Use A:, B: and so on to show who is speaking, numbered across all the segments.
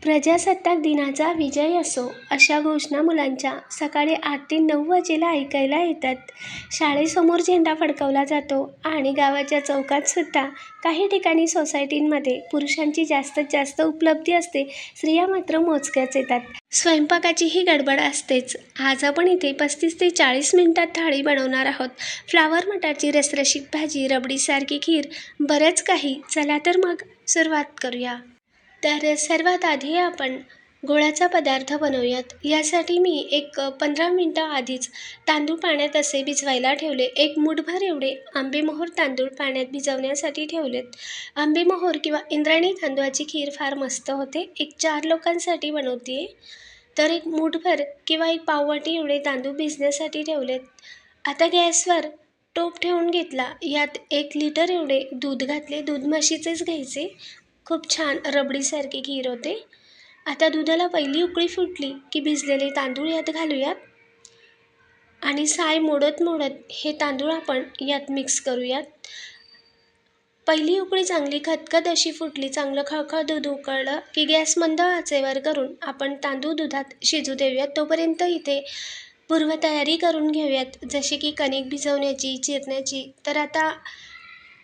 A: प्रजासत्ताक दिनाचा विजय असो अशा घोषणा मुलांच्या सकाळी 8 ते 9 वाजेला ऐकायला येतात. शाळेसमोर झेंडा फडकवला जातो आणि गावाच्या चौकात सुद्धा. काही ठिकाणी सोसायटींमध्ये पुरुषांची जास्तीत जास्त उपलब्धी असते, स्त्रिया मात्र मोजक्याच येतात. स्वयंपाकाचीही गडबड असतेच. आज आपण इथे 35 ते 40 मिनिटात थाळी बनवणार आहोत. फ्लावर मटारची रसरशीत भाजी, रबडीसारखी खीर, बरंच काही. चला तर मग सुरुवात करूया. तर सर्वात आधी आपण गोडाचा पदार्थ बनवूयात. यासाठी मी 15 मिनिटं आधीच तांदूळ पाण्यात असे भिजवायला ठेवले. 1 मूठभर एवढे आंबेमोहोर तांदूळ पाण्यात भिजवण्यासाठी ठेवलेत. आंबेमोहोर किंवा इंद्रायणी तांदूळाची खीर फार मस्त होते. 4 लोकांसाठी बनवते तर 1 मूठभर किंवा 1 पाववाटी एवढे तांदूळ भिजण्यासाठी ठेवलेत. आता गॅसवर टोप ठेवून घेतला. यात 1 लिटर एवढे दूध घातले. दूध म्हशीचेच घ्यायचे. खूप छान रबडीसारखी खीर होते. आता दुधाला पहिली उकळी फुटली की भिजलेले तांदूळ यात घालूयात आणि साय मोडत हे तांदूळ आपण यात मिक्स करूयात. पहिली उकळी चांगली खदखद अशी फुटली, चांगलं खळखळ दूध उकळलं की गॅस मंद आचेवर करून आपण तांदूळ दुधात शिजू देऊयात. तोपर्यंत इथे पूर्वतयारी करून घेऊयात, जसे की कणिक भिजवण्याची, चिरण्याची. तर आता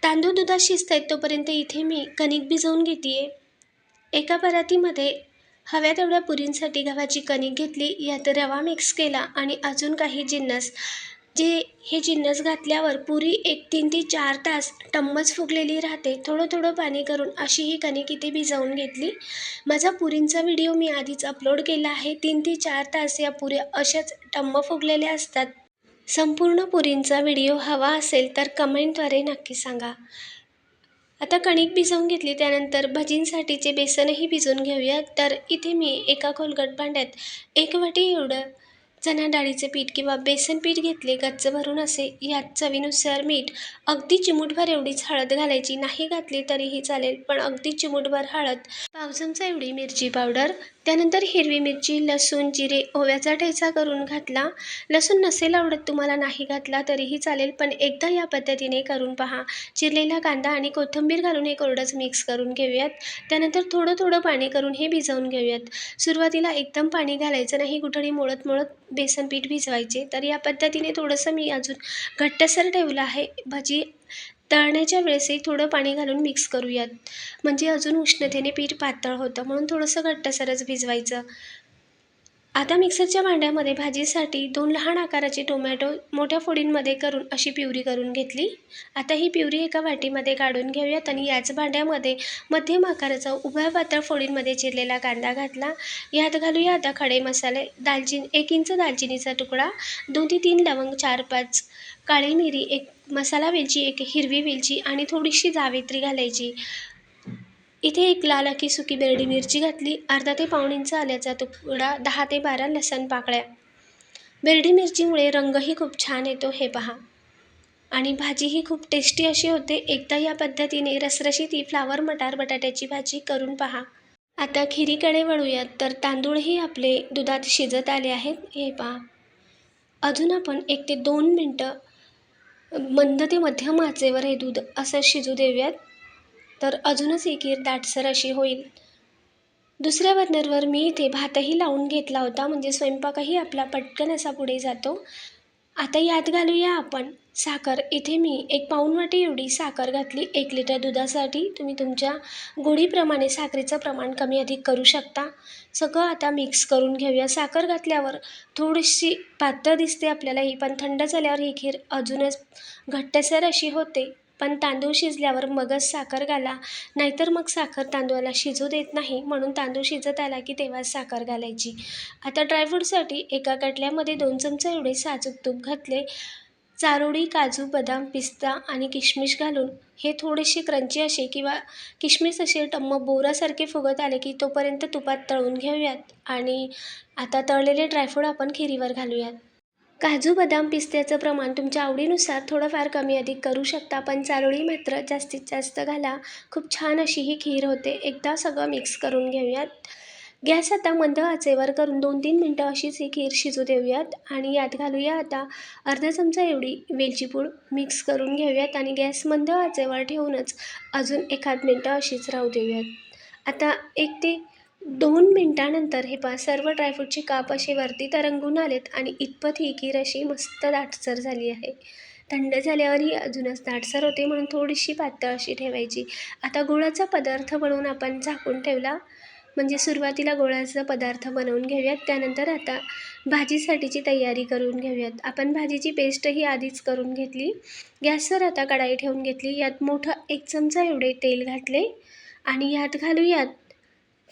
A: तांदूळ दुधात शिजतायत तोपर्यंत इथे मी कणिक भिजवून घेते. एका परातीमध्ये हव्या तेवढ्या पुरींसाठी गव्हाची कणिक घेतली. यात रवा मिक्स केला आणि अजून काही जिन्नस. हे जिन्नस घातल्यावर पुरी 3 ते 4 तास टम्मच फुगलेली राहते. थोडं पाणी करून अशी ही कणिक इथे भिजवून घेतली. माझा पुरींचा व्हिडिओ मी आधीच अपलोड केला आहे. 3 ते 4 तास या पुऱ्या अशाच टम्म फुगलेल्या असतात. संपूर्ण पुरींचा व्हिडिओ हवा असेल तर कमेंटद्वारे नक्की सांगा. आता कणिक भिजवून घेतली. त्यानंतर भजींसाठीचे बेसनही भिजवून घेऊया. तर इथे मी एका खोलगट भांड्यात 1 वाटी एवढं चणा डाळीचे पीठ किंवा बेसन पीठ घेतले, गच्च भरून असे. यात चवीनुसार मीठ, अगदी चिमूटभर एवढीच हळद घालायची. नाही घातली तरीही चालेल, पण अगदी चिमूटभर हळद, पाव चमचा एवढी मिरची पावडर. त्यानंतर हिरवी मिरची, लसूण, जिरे, ओव्याचा ठेचा करून घातला. लसूण नसेल आवडत तुम्हाला, नाही घातला तरीही चालेल, पण एकदा या पद्धतीने करून पहा. चिरलेला कांदा आणि कोथिंबीर घालून हे कोरडंच मिक्स करून घेऊयात. त्यानंतर थोडं पाणी करून हे भिजवून घेऊयात. सुरुवातीला एकदम पाणी घालायचं नाही, गुठळी मोडत बेसन पीठ भिजवायचे. तर या पद्धतीने थोडंसं मी अजून घट्टसर ठेवलं आहे. भजी तळण्याच्या वेळेसही थोडं पाणी घालून मिक्स करूयात, म्हणजे अजून उष्णतेने पीठ पातळ होतं, म्हणून थोडंसं घट्टसरच भिजवायचं. आता मिक्सरच्या भांड्यामध्ये भाजीसाठी 2 लहान आकाराचे टोमॅटो मोठ्या फोडींमध्ये करून अशी प्युरी करून घेतली. आता ही प्युरी एका वाटीमध्ये काढून घेऊयात आणि याच भांड्यामध्ये मध्यम आकाराचा उभ्या पातळ फोडींमध्ये चिरलेला कांदा घातला. यात घालूया आता खडे मसाले. 1 इंच दालचिनीचा तुकडा, 2 ते 3 लवंग, 4-5 काळी मिरी, 1 मसाला वेलची, 1 हिरवी वेलची आणि थोडीशी जावित्री घालायची. इथे 1 लाल अख्खी सुकी बेरडी मिरची घातली. अर्धा ते पाऊण इंच आल्याचा तुकडा, 10 ते 12 लसण पाकळ्या. बेरडी मिरचीमुळे रंगही खूप छान येतो, हे पहा. आणि भाजीही खूप टेस्टी अशी होते. एकदा या पद्धतीने रसरशीत ही फ्लावर मटार बटाट्याची भाजी करून पहा. आता खिरीकडे वळूयात. तर तांदूळही आपले दुधात शिजत आले आहेत, हे पहा. अजून आपण 1 ते 2 मिनटं मंद ते मध्यम आचेवर हे दूध असं शिजू देऊयात. तर अजूनच ही खीर दाटसर अशी होईल. दुसऱ्या बर्नरवर मी इथे भातही लावून घेतला होता, म्हणजे स्वयंपाकही आपला पटकन असा पुढे जातो. आता यात घालूया आपण साखर. इथे मी 1 पाऊण वाटी एवढी साखर घातली 1 लिटर दुधासाठी. तुम्ही तुमच्या गोडीप्रमाणे साखरेचं प्रमाण कमी अधिक करू शकता. सगळं आता मिक्स करून घेऊया. साखर घातल्यावर थोडीशी पातळ दिसते आपल्याला ही, पण थंड झाल्यावर ही खीर अजूनच घट्टसर अशी होते. पण तांदूळ शिजल्यावर मगच साखर घाला, नाहीतर मग साखर तांदूळाला शिजू देत नाही, म्हणून तांदूळ शिजत आला की तेव्हाच साखर घालायची. आता ड्रायफ्रूटसाठी एका कटल्यामध्ये 2 चमचे एवढे साजूक तूप घातले. चारोळी, काजू, बदाम, पिस्ता आणि किशमिश घालून हे थोडेसे क्रंची असे किंवा किशमिश असे टम्म बोरासारखे फुगत आले की तोपर्यंत तुपात तळून घेऊयात. आणि आता तळलेले ड्रायफ्रूट आपण खिरीवर घालूयात. काजू, बदाम, पिस्त्याचं प्रमाण तुमच्या आवडीनुसार थोडंफार कमी अधिक करू शकता, पण चारोळी मात्र जास्तीत जास्त घाला. खूप छान अशी ही खीर होते. एकदा सगळं मिक्स करून घेऊयात. गॅस आता मंद आचेवर करून 2-3 मिनटं अशीच ही खीर शिजू देऊयात. आणि यात घालूया आता अर्धा चमचा एवढी वेलची पूड. मिक्स करून घेऊयात आणि गॅस मंद आचेवर ठेवूनच अजून 1 मिनटं अशीच राहू देऊयात. आता 1 ते 2 मिनिटानंतर हे पहा सर्व ड्रायफ्रूटचे काप असे वरती तरंगून आलेत आणि इतपत ही खीर अशी मस्त दाटसर झाली आहे. थंड झाल्यावरही अजूनच दाटसर होते म्हणून थोडीशी पातळ अशी ठेवायची. आता गुळाचा पदार्थ बनवून आपण झाकून ठेवला. म्हणजे सुरुवातीला गुळाचा पदार्थ बनवून घेऊयात. त्यानंतर आता भाजीसाठीची तयारी करून घेऊयात. आपण भाजीची पेस्टही आधीच करून घेतली. गॅसवर आता कढाई ठेवून घेतली. यात मोठं 1 चमचा एवढे तेल घातले आणि यात घालूयात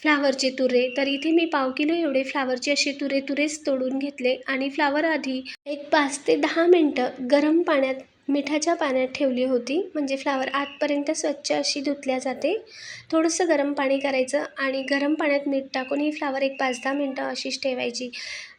A: फ्लावरचे तुरे. तर इथे मी 1/2 किलो एवढे फ्लावरचे असे तुरेच तोडून घेतले आणि फ्लावर आधी एक 5 ते 10 मिनटं गरम पाण्यात मिठाच्या पाण्यात ठेवली होती. म्हणजे फ्लावर आतपर्यंत स्वच्छ अशी धुतल्या जाते. थोडंसं गरम पाणी करायचं आणि गरम पाण्यात मीठ टाकून ही फ्लावर एक 5-10 मिनटं अशीच ठेवायची.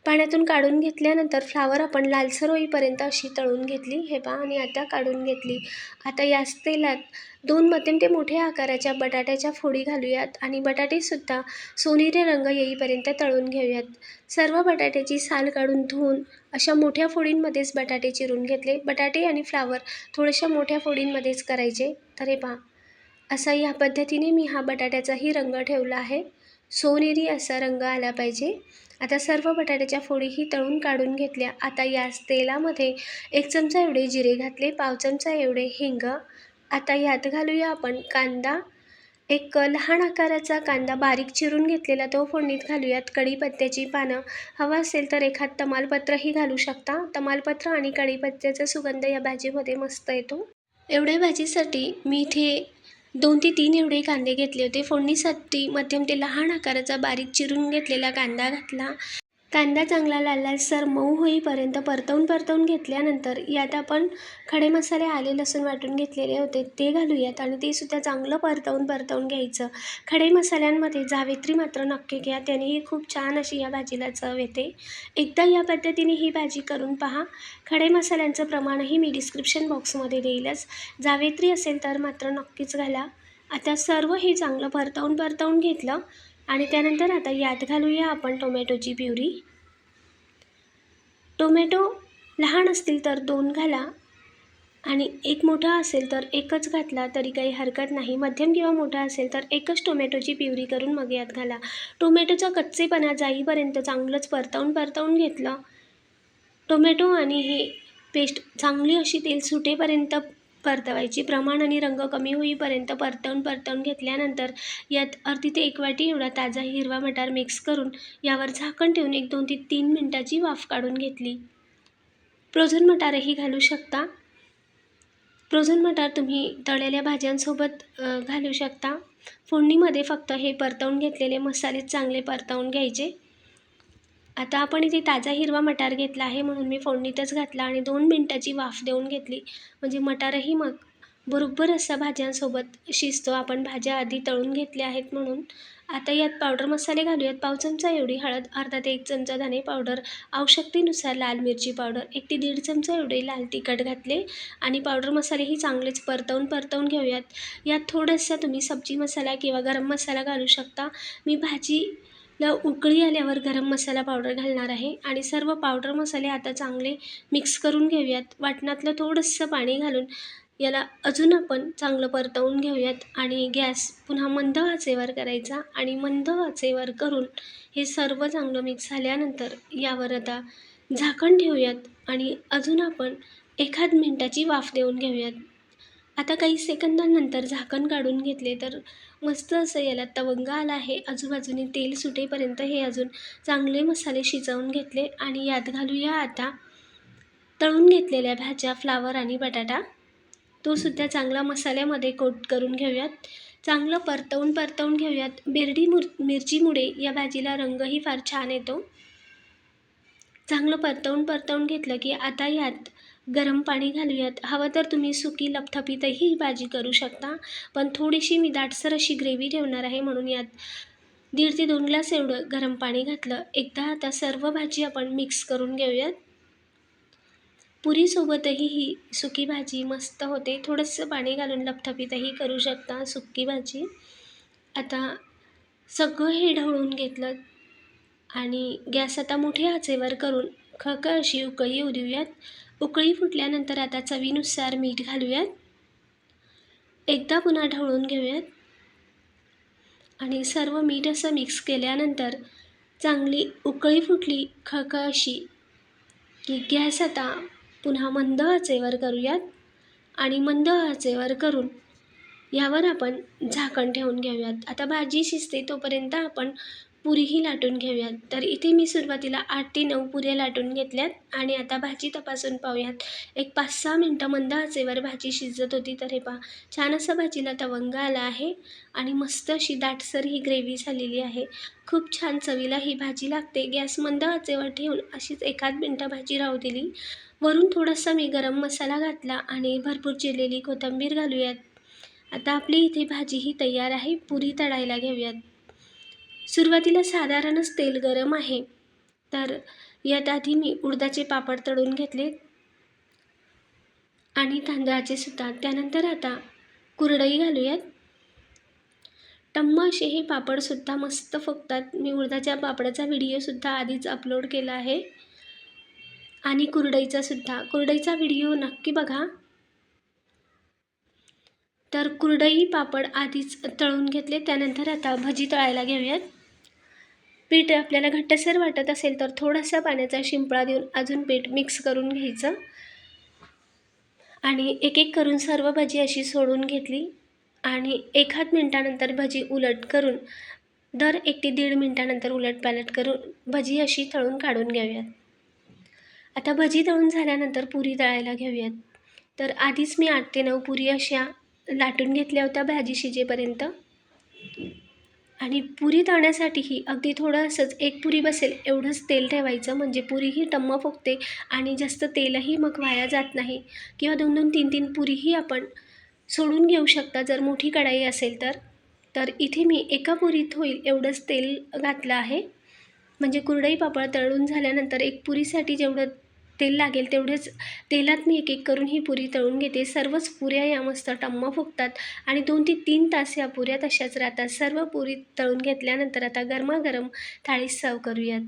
A: पाण्यातून काढून घेतल्यानंतर फ्लावर आपण लालसर होईपर्यंत अशी तळून घेतली. हे पहा आणि आता काढून घेतली. आता याच तेलात 2 मध्यम ते मोठ्या आकाराच्या बटाट्याच्या फोडी घालूयात आणि बटाटेसुद्धा सोनेरी रंग येईपर्यंत तळून घेऊयात. सर्व बटाट्याची साल काढून धुवून अशा मोठ्या फोडींमध्येच बटाटे चिरून घेतले. बटाटे आणि फ्लावर थोड्याशा मोठ्या फोडींमध्येच करायचे. तर हे पहा असा या पद्धतीने मी हा बटाट्याचाही रंग ठेवला आहे. सोनेरी असा रंग आला पाहिजे. आता सर्व बटाट्याच्या फोडीही तळून काढून घेतल्या. आता याच तेलामध्ये 1 चमचा एवढे जिरे घातले, 1/2 चमचा एवढे हिंग. आता यात घालूया आपण कांदा. एक लहान आकाराचा कांदा बारीक चिरून घेतलेला तो फोडणीत घालूयात. कढीपत्त्याची पानं, हवं असेल तर एखाद तमालपत्रही घालू शकता. तमालपत्र आणि कढीपत्त्याचा सुगंध या भाजीमध्ये मस्त येतो. एवढ्या भाजीसाठी मी इथे 2 ते 3 एवढे कांदे घेतले होते. फोडणीसाठी मध्यम ते लहान आकाराचा बारीक चिरून घेतलेला कांदा घातला. कांदा चांगला लालसर मऊ होईपर्यंत परतवून घेतल्यानंतर यात आपण खडे मसाले आले लसूण वाटून घेतलेले होते ते घालूयात आणि ते सुद्धा चांगलं परतवून घ्यायचं. खडे मसाल्यांमध्ये जावेत्री मात्र नक्की घ्या, त्यानेही खूप छान अशी या भाजीला चव येते. एकदा या पद्धतीने ही भाजी करून पहा. खडे मसाल्यांचं प्रमाणही मी डिस्क्रिप्शन बॉक्समध्ये देईलच. जावेत्री असेल तर मात्र नक्कीच घाला. आता सर्व हे चांगलं परतवून घेतलं आणि त्यानंतर आता यात घालूया आपण टोमॅटोची प्युरी. टोमॅटो लहान असतील तर 2 घाला आणि एक मोठा असेल तर एकच घातला तरी काही हरकत नाही. मध्यम किंवा मोठा असेल तर एकच टोमॅटोची प्युरी करून मग यात घाला. टोमॅटोचा कच्चेपणा जाईपर्यंत चांगलंच परतवून घेतलं. टोमॅटो आणि ही पेस्ट चांगली अशी तेल सुटेपर्यंत परतवायची. प्रमाण आणि रंग कमी होईपर्यंत परतवून घेतल्यानंतर यात अर्धी ते 1 वाटी एवढा ताजा हिरवा मटार मिक्स करून यावर झाकण ठेवून 1 2 ते 3 मिनिटाची वाफ काढून घेतली. फ्रोझन मटारही घालू शकता. फ्रोझन मटार तुम्ही तळलेल्या भाज्यांसोबत घालू शकता. फोडणीमध्ये फक्त हे परतवून घेतलेले मसाले चांगले परतवून घ्यायचे. आता आपण इथे ताजा हिरवा मटार घेतला आहे म्हणून मी फोडणीतच घातला आणि 2 मिनिटाची वाफ देऊन घेतली. म्हणजे मटारही मग बरोबर असा भाज्यांसोबत शिजतो. आपण भाज्या आधी तळून घेतल्या आहेत म्हणून. आता यात पावडर मसाले घालूयात. 1/2 चमचा एवढी हळद, अर्धा ते 1 चमचा धने पावडर, आवश्यकतेनुसार लाल मिरची पावडर, 1 ते 1.5 चमचा एवढे लाल तिखट घातले आणि पावडर मसालेही चांगलेच परतवून घेऊयात. यात थोडासा तुम्ही सब्जी मसाला किंवा गरम मसाला घालू शकता. मी भाजीला उकळी आल्यावर गरम मसाला पावडर घालणार आहे आणि सर्व पावडर मसाले आता चांगले मिक्स करून घेऊयात. वाटणातलं थोडंसं पाणी घालून याला अजून आपण चांगलं परतवून घेऊयात आणि गॅस पुन्हा मंद आचेवर करायचा आणि मंद आचेवर करून हे सर्व चांगलं मिक्स झाल्यानंतर यावर आता झाकण ठेवूयात आणि अजून आपण 1 मिनिटाची वाफ देऊन घेऊयात. आता काही सेकंदांनंतर झाकण काढून घेतले तर मस्त असं याला तवंग आला आहे. आजूबाजूने तेल सुटेपर्यंत हे अजून चांगले मसाले शिजवून घेतले आणि यात घालूया आता तळून घेतलेल्या भाज्या, फ्लावर आणि बटाटा. तो सुद्धा चांगला मसाल्यामध्ये कोट करून घेऊयात. चांगलं परतवून घेऊयात. बेरडी मिरचीमुळे या भाजीला रंगही फार छान येतो. चांगलं परतवून घेतलं की आता यात गरम पाणी घालूयात. हवं तर तुम्ही सुकी लपथपीतही ही भाजी करू शकता, पण थोडीशी मी दाटसर अशी ग्रेव्ही ठेवणार आहे म्हणून यात 1.5 ते 2 ग्लास एवढं गरम पाणी घातलं. एकदा आता सर्व भाजी आपण मिक्स करून घेऊयात. पुरीसोबतही ही सुकी भाजी मस्त होते. थोडंसं पाणी घालून लपथपीतही करू शकता सुकी भाजी. आता सगळं हे ढवळून घेतलं आणि गॅस आता मोठ्या आचेवर करून खळखळ अशी उकळी येऊ देऊयात. उकळी फुटल्यानंतर आता चवीनुसार मीठ घालूयात. एकदा पुन्हा ढवळून घेऊयात आणि सर्व मीठ असं मिक्स केल्यानंतर चांगली उकळी फुटली खळखळ अशी की गॅस आता पुन्हा मंद आचेवर करूयात आणि मंद आचेवर करून यावर आपण झाकण ठेवून घेऊयात. आता भाजी शिजते तोपर्यंत आपण पुरीही लाटून घेऊयात. तर इथे मी सुरुवातीला 8 ते 9 पुऱ्या लाटून घेतल्यात आणि आता भाजी तपासून पाहूयात. एक 5-6 मिनटं मंद आचेवर भाजी शिजत होती. तर हे पहा छान असं भाजीला तवंग आला आहे आणि मस्त अशी दाटसर ही ग्रेव्ही झालेली आहे. खूप छान चवीला ही भाजी लागते. गॅस मंद आचेवर ठेवून अशीच 1-8 मिनटं भाजी राहू दिली. वरून थोडासा मी गरम मसाला घातला आणि भरपूर चिरलेली कोथिंबीर घालूयात. आता आपली इथे भाजी ही तयार आहे. पुरी तळायला घेऊयात. सुरुवातीला साधारणच तेल गरम आहे. तर यात आधी मी उडदाचे पापड तळून घेतले आणि तांदळाचे सुद्धा. त्यानंतर आता कुरडई घालूयात. टम्म असे हे पापडसुद्धा मस्त फुगतात. मी उडदाच्या पापडाचा व्हिडिओसुद्धा आधीच अपलोड केला आहे आणि कुरडईचा व्हिडिओ नक्की बघा. तर कुरडई पापड आधीच तळून घेतले. त्यानंतर आता भजी तळायला घेऊयात. पीठ आपल्याला घट्टसर वाटत असेल तर थोडासा पाण्याचा शिंपडा देऊन अजून पीठ मिक्स करून घ्यायचं आणि एक एक करून सर्व भजी अशी सोडून घेतली आणि 1-8 मिनटानंतर भजी उलट करून दर 1 ते 1.5 मिनटानंतर उलटपालट करून भजी अशी तळून काढून घेऊयात. आता भजी तळून झाल्यानंतर पुरी तळायला घेऊयात. तर आधीच मी 8 ते 9 पुरी अशा लाटून घेतल्या होत्या भाजी शिजेपर्यंत आणि पुरी तळण्यासाठीही अगदी थोडंसंच 1 पुरी बसेल एवढंच तेल ठेवायचं. म्हणजे पुरीही टम्म फुगते आणि जास्त तेलही मग वाया जात नाही. किंवा 2-2, 3-3 पुरीही आपण सोडून घेऊ शकता जर मोठी कढाई असेल तर. तर इथे मी एका पुरीत होईल एवढंच तेल घातलं आहे. म्हणजे कुरडई पापड तळून झाल्यानंतर 1 पुरीसाठी जेवढं तेल लागेल तेवढेच तेलात मी एक एक करून ही पुरी तळून घेते. सर्वच पुऱ्या या मस्त टम्म फुगतात आणि 2 ते 3 तास या पुऱ्या तशाच राहतात. सर्व पुरी तळून घेतल्यानंतर आता गरमागरम थाळीत सर्व करूयात.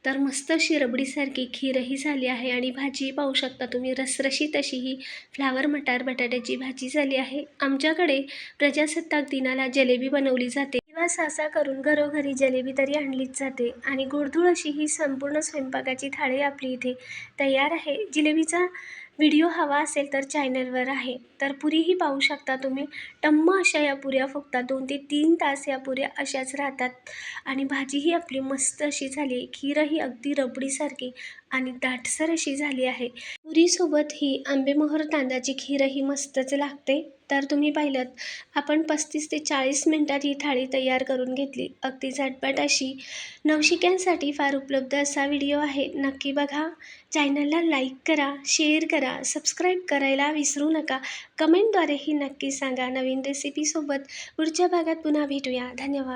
A: तर मस्त अशी रबडीसारखी खीरही झाली आहे आणि भाजी पाहू शकता तुम्ही रसरशीत अशी ही फ्लावर मटार बटाट्याची भाजी झाली आहे. आमच्याकडे प्रजासत्ताक दिनाला जलेबी बनवली जाते किंवा सहसा करून घरोघरी जलेबी तरी आणलीच जाते आणि गोडधोड अशी ही संपूर्ण स्वयंपाकाची थाळी आपली इथे तयार आहे. जिलेबीचा व्हिडिओ हवा असेल तर चॅनलवर आहे. तर पुरीही पाहू शकता तुम्ही टम्म अशा या पुऱ्या फुगतात. 2 ते 3 तास या पुऱ्या अशाच राहतात आणि भाजीही आपली मस्त अशी झाली. खीरही अगदी रबडीसारखी आणि दाटसर अशी झाली आहे. पुरीसोबत ही आंबेमोहोर तांदळाची खीरही मस्तच लागते. तर तुम्ही पाहिलं आपण 35 ते 40 मिनटात ही थाळी तयार करून घेतली. अगदी झटपट अशी. नवशिक्यांसाठी फार उपलब्ध असा व्हिडिओ आहे. नक्की बघा. चॅनलला लाईक करा, शेअर करा, सबस्क्राईब करायला विसरू नका. कमेंटद्वारेही नक्की सांगा. नवीन रेसिपीसोबत पुढच्या भागात पुन्हा भेटूया. धन्यवाद.